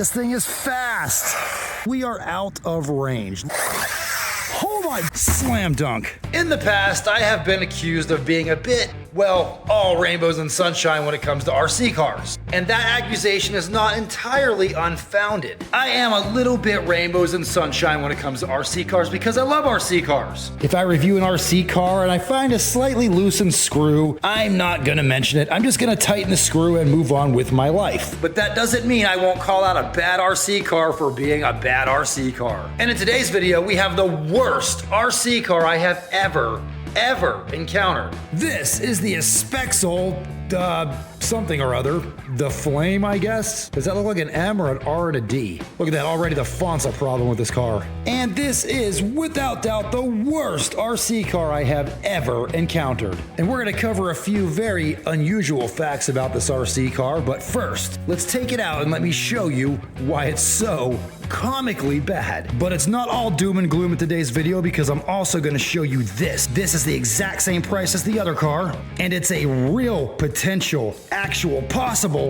This thing is fast. We are out of range. Oh my, slam dunk. In the past, I have been accused of being a bit, well, all rainbows and sunshine when it comes to RC cars. And that accusation is not entirely unfounded. I am a little bit rainbows and sunshine when it comes to RC cars because I love RC cars. If I review an RC car and I find a slightly loosened screw, I'm not gonna mention it. I'm just gonna tighten the screw and move on with my life. But that doesn't mean I won't call out a bad RC car for being a bad RC car. And in today's video, we have the worst RC car I have ever encountered. This is the Spexel, something or other. The Flame, I guess? Does that look like an M or an R and a D? Look at that, already the font's a problem with this car. And this is, without doubt, the worst RC car I have ever encountered. And we're gonna cover a few very unusual facts about this RC car, but first, let's take it out and let me show you why it's so comically bad. But it's not all doom and gloom in today's video because I'm also gonna show you this. This is the exact same price as the other car, and it's a real potential, actual, possible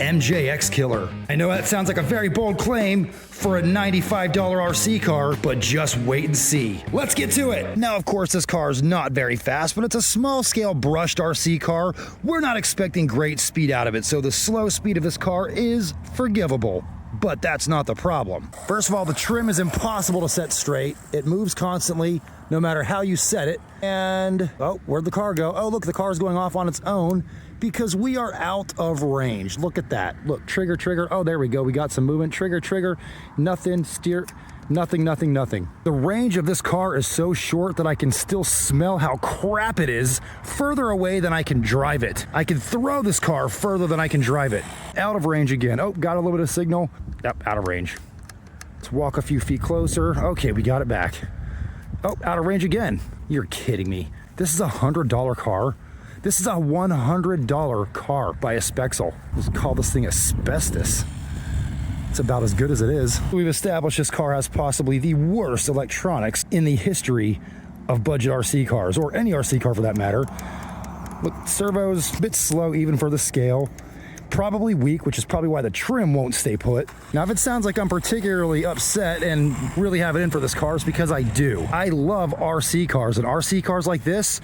MJX killer. I know that sounds like a very bold claim for a $95 RC car, but just wait and see. Let's get to it. Now, of course, this car is not very fast, but it's a small scale brushed RC car. We're not expecting great speed out of it, so the slow speed of this car is forgivable. But that's not the problem. First of all, the trim is impossible to set straight. It moves constantly, no matter how you set it. And, oh, where'd the car go? Oh, look, the car's going off on its own because we are out of range. Look at that. Look, trigger, trigger. Oh, there we go. We got some movement. Trigger, trigger. Nothing. Steer. Nothing, nothing, nothing. The range of this car is so short that I can still smell how crap it is further away than I can drive it. I can throw this car further than I can drive it. Out of range again. Oh, got a little bit of signal. Yep, out of range. Let's walk a few feet closer. Okay, we got it back. Oh, out of range again. You're kidding me. This is a $100 car. This is a $100 car by a Spexel. Let's call this thing asbestos. It's about as good as it is. We've established this car has possibly the worst electronics in the history of budget RC cars, or any RC car for that matter. Look, servo's a bit slow even for the scale. Probably weak, which is probably why the trim won't stay put. Now, if it sounds like I'm particularly upset and really have it in for this car, it's because I do. I love RC cars, and RC cars like this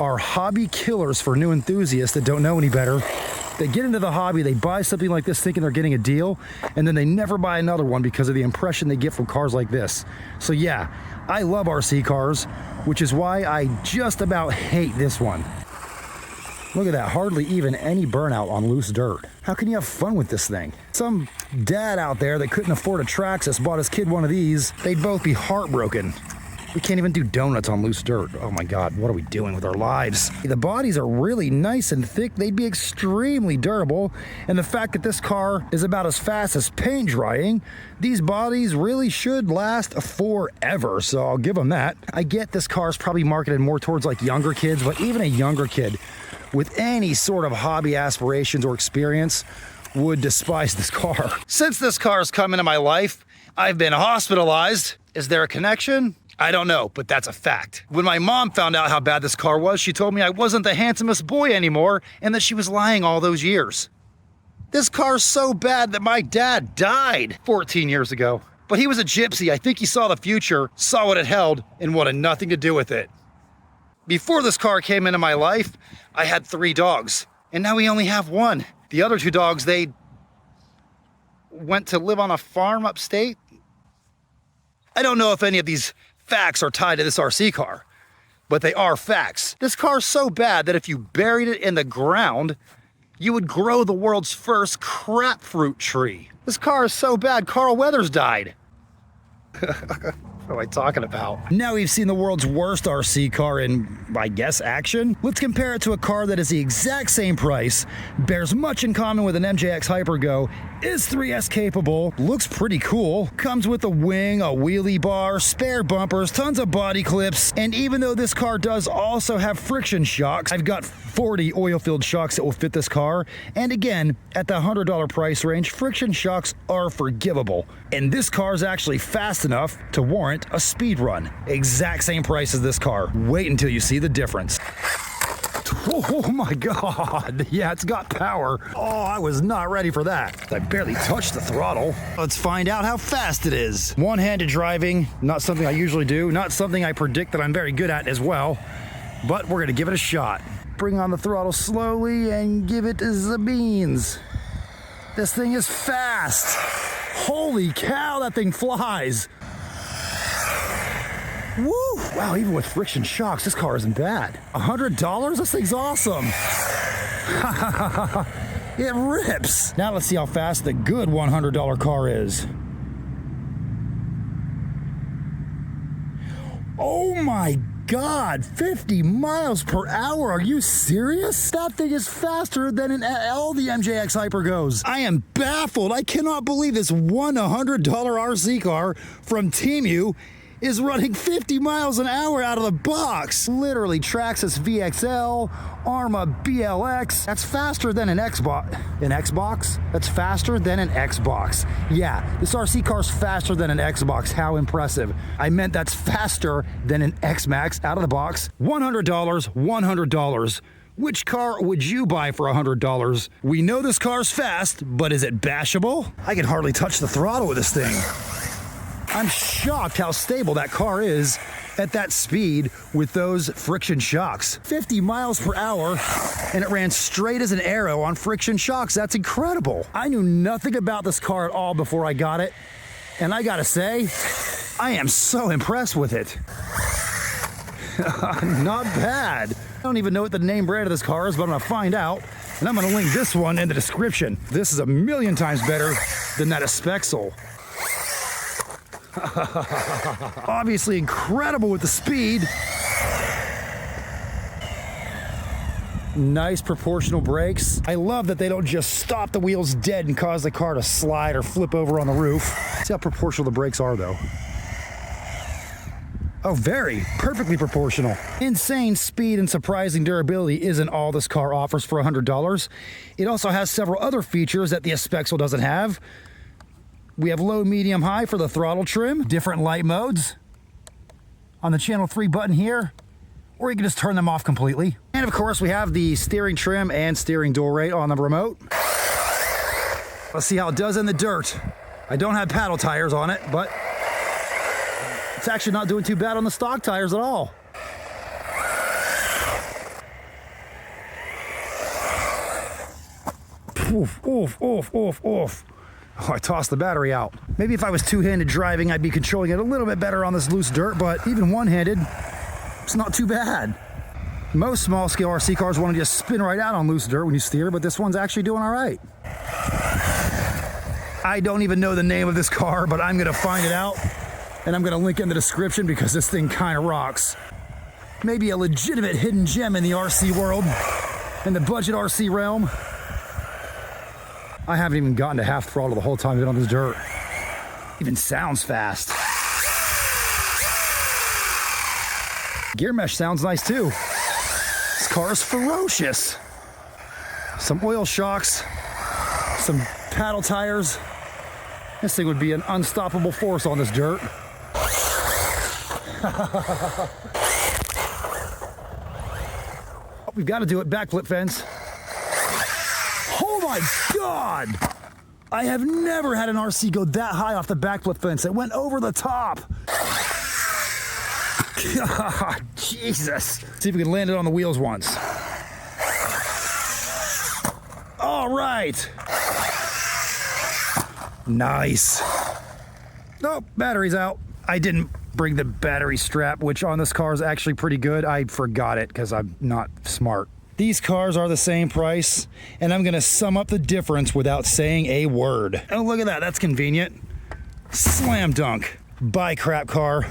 are hobby killers for new enthusiasts that don't know any better. They get into the hobby, they buy something like this thinking they're getting a deal, and then they never buy another one because of the impression they get from cars like this. So yeah, I love RC cars, which is why I just about hate this one. Look at that, hardly even any burnout on loose dirt. How can you have fun with this thing? Some dad out there that couldn't afford a Traxxas bought his kid one of these, they'd both be heartbroken. We can't even do donuts on loose dirt. Oh my God, what are we doing with our lives? The bodies are really nice and thick. They'd be extremely durable. And the fact that this car is about as fast as paint drying, these bodies really should last forever. So I'll give them that. I get this car is probably marketed more towards like younger kids, but even a younger kid with any sort of hobby aspirations or experience would despise this car. Since this car has come into my life, I've been hospitalized. Is there a connection? I don't know, but that's a fact. When my mom found out how bad this car was, she told me I wasn't the handsomest boy anymore and that she was lying all those years. This car's so bad that my dad died 14 years ago. But he was a gypsy. I think he saw the future, saw what it held, and wanted nothing to do with it. Before this car came into my life, I had 3 dogs, and now we only have 1. The other 2 dogs, they went to live on a farm upstate. I don't know if any of these facts are tied to this RC car, but they are facts. This car's so bad that if you buried it in the ground, you would grow the world's first crap fruit tree. This car is so bad, Carl Weathers died. What am I talking about? Now we've seen the world's worst RC car in, I guess, action. Let's compare it to a car that is the exact same price, bears much in common with an MJX Hypergo, is 3S capable, looks pretty cool, comes with a wing, a wheelie bar, spare bumpers, tons of body clips, and even though this car does also have friction shocks, I've got 40 oil-filled shocks that will fit this car, and again, at the $100 price range, friction shocks are forgivable. And this car is actually fast enough to warrant a speed run. Exact same price as this car. Wait until you see the difference. Oh my God. Yeah, it's got power. Oh, I was not ready for that. I barely touched the throttle. Let's find out how fast it is. One-handed driving, not something I usually do, not something I predict that I'm very good at as well, but we're gonna give it a shot. Bring on the throttle slowly and give it the beans. This thing is fast. Holy cow, that thing flies. Woo! Wow, even with friction shocks, this car isn't bad. $100? This thing's awesome. It rips. Now let's see how fast the good $100 car is. Oh my God, 50 miles per hour. Are you serious? That thing is faster than in all the MJX Hypergos. I am baffled. I cannot believe this $100 RC car from Temu is running 50 miles an hour out of the box. Literally, Traxxas VXL, Arma BLX. That's faster than an Xbox. An Xbox? That's faster than an Xbox. Yeah, this RC car's faster than an Xbox. How impressive. I meant that's faster than an X-Max out of the box. $100, $100. Which car would you buy for $100? We know this car's fast, but is it bashable? I can hardly touch the throttle with this thing. I'm shocked how stable that car is at that speed with those friction shocks. 50 miles per hour, and it ran straight as an arrow on friction shocks. That's incredible. I knew nothing about this car at all before I got it, and I gotta say, I am so impressed with it. Not bad. I don't even know what the name brand of this car is, but I'm gonna find out, and I'm gonna link this one in the description. This is a million times better than that Spexel. Obviously incredible with the speed. Nice proportional brakes. I love that they don't just stop the wheels dead and cause the car to slide or flip over on the roof. See how proportional the brakes are though. Oh, very perfectly proportional. Insane speed and surprising durability isn't all this car offers for $100. It also has several other features that the Spexel doesn't have. We have low, medium, high for the throttle trim, different light modes on the channel 3 button here, or you can just turn them off completely. And of course, we have the steering trim and steering dual rate on the remote. Let's see how it does in the dirt. I don't have paddle tires on it, but it's actually not doing too bad on the stock tires at all. Oof, oof, oof, oof, oof. Oh, I tossed the battery out. Maybe if I was two-handed driving, I'd be controlling it a little bit better on this loose dirt, but even one-handed, it's not too bad. Most small-scale RC cars want to just spin right out on loose dirt when you steer, but this one's actually doing all right. I don't even know the name of this car, but I'm gonna find it out, and I'm gonna link in the description because this thing kind of rocks. Maybe a legitimate hidden gem in the RC world, in the budget RC realm. I haven't even gotten to half throttle the whole time I've been on this dirt. Even sounds fast. Gear mesh sounds nice too. This car is ferocious. Some oil shocks, some paddle tires. This thing would be an unstoppable force on this dirt. Oh, we've got to do it. Backflip fence. Oh my God! I have never had an RC go that high off the backflip fence. It went over the top. God, Jesus. See if we can land it on the wheels once. All right. Nice. Oh, battery's out. I didn't bring the battery strap, which on this car is actually pretty good. I forgot it because I'm not smart. These cars are the same price, and I'm gonna sum up the difference without saying a word. Oh, look at that, that's convenient. Slam dunk. Buy crap car.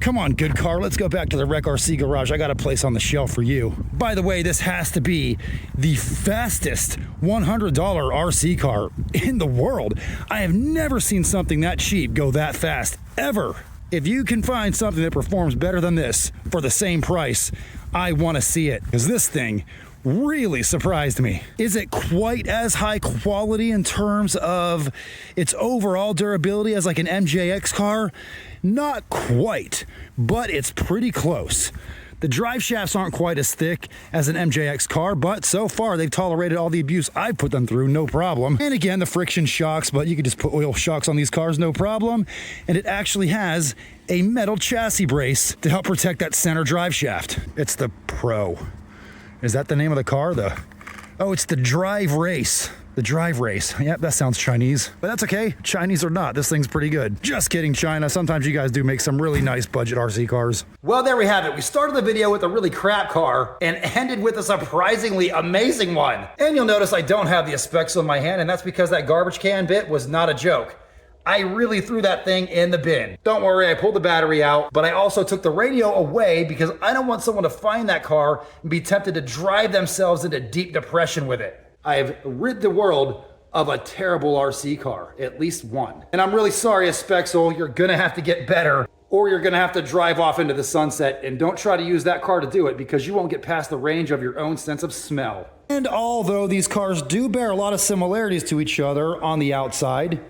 Come on, good car, let's go back to the Wreck RC garage. I got a place on the shelf for you. By the way, this has to be the fastest $100 RC car in the world. I have never seen something that cheap go that fast, ever. If you can find something that performs better than this for the same price, I want to see it, because this thing really surprised me. Is it quite as high quality in terms of its overall durability as like an MJX car? Not quite, but it's pretty close. The drive shafts aren't quite as thick as an MJX car, but so far they've tolerated all the abuse I've put them through, no problem. And again, the friction shocks, but you can just put oil shocks on these cars, no problem. And it actually has a metal chassis brace to help protect that center drive shaft. It's the Pro. Is that the name of the car? Oh, it's the Drive Race. The Drive Race. Yep, that sounds Chinese, but that's okay. Chinese or not, this thing's pretty good. Just kidding, China. Sometimes you guys do make some really nice budget RC cars. Well, there we have it. We started the video with a really crap car and ended with a surprisingly amazing one. And you'll notice I don't have the Aspexo in my hand, and that's because that garbage can bit was not a joke. I really threw that thing in the bin. Don't worry, I pulled the battery out, but I also took the radio away because I don't want someone to find that car and be tempted to drive themselves into deep depression with it. I've rid the world of a terrible RC car, at least one. And I'm really sorry, Aspexo, you're gonna have to get better, or you're gonna have to drive off into the sunset, and don't try to use that car to do it because you won't get past the range of your own sense of smell. And although these cars do bear a lot of similarities to each other on the outside,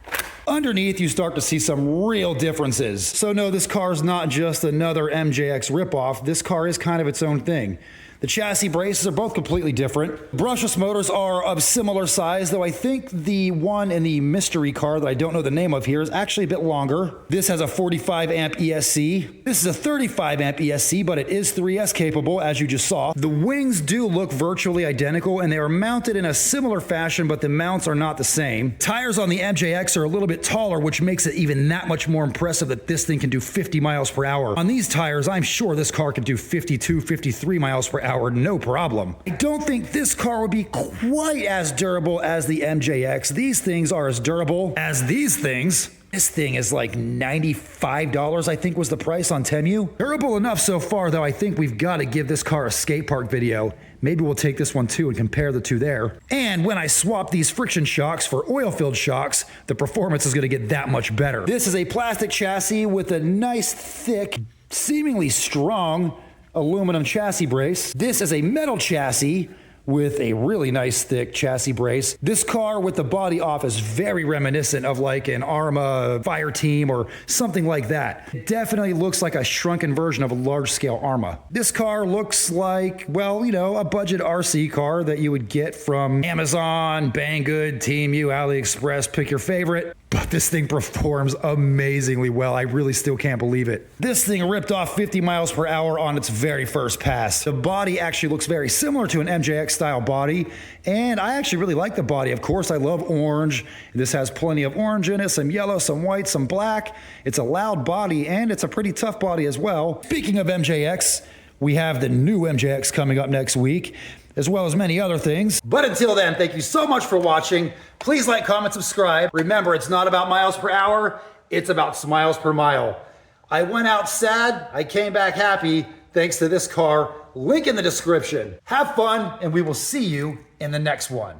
underneath you start to see some real differences. So no, this car is not just another MJX ripoff. This car is kind of its own thing. The chassis braces are both completely different. Brushless motors are of similar size, though I think the one in the mystery car that I don't know the name of here is actually a bit longer. This has a 45 amp ESC. This is a 35 amp ESC, but it is 3S capable, as you just saw. The wings do look virtually identical, and they are mounted in a similar fashion, but the mounts are not the same. Tires on the MJX are a little bit taller, which makes it even that much more impressive that this thing can do 50 miles per hour. On these tires, I'm sure this car could do 52, 53 miles per hour, no problem. I don't think this car would be quite as durable as the MJX. These things are as durable as these things. This thing is like $95, I think was the price on Temu. Durable enough so far, though. I think we've got to give this car a skate park video. Maybe we'll take this one too and compare the two there. And when I swap these friction shocks for oil-filled shocks, the performance is going to get that much better. This is a plastic chassis with a nice, thick, seemingly strong aluminum chassis brace. This is a metal chassis with a really nice thick chassis brace. This car with the body off is very reminiscent of like an Arma fire team or something like that. It definitely looks like a shrunken version of a large scale Arma. This car looks like, well, you know, a budget RC car that you would get from Amazon, Banggood, Temu, AliExpress, pick your favorite. But this thing performs amazingly well. I really still can't believe it. This thing ripped off 50 miles per hour on its very first pass. The body actually looks very similar to an MJX style body, and I actually really like the body. Of course, I love orange. This has plenty of orange in it, some yellow, some white, some black. It's a loud body, and it's a pretty tough body as well. Speaking of MJX, we have the new MJX coming up next week, as well as many other things. But until then, thank you so much for watching. Please like, comment, subscribe. Remember, it's not about miles per hour, it's about smiles per mile. I went out sad, I came back happy, thanks to this car. Link in the description. Have fun, and we will see you in the next one.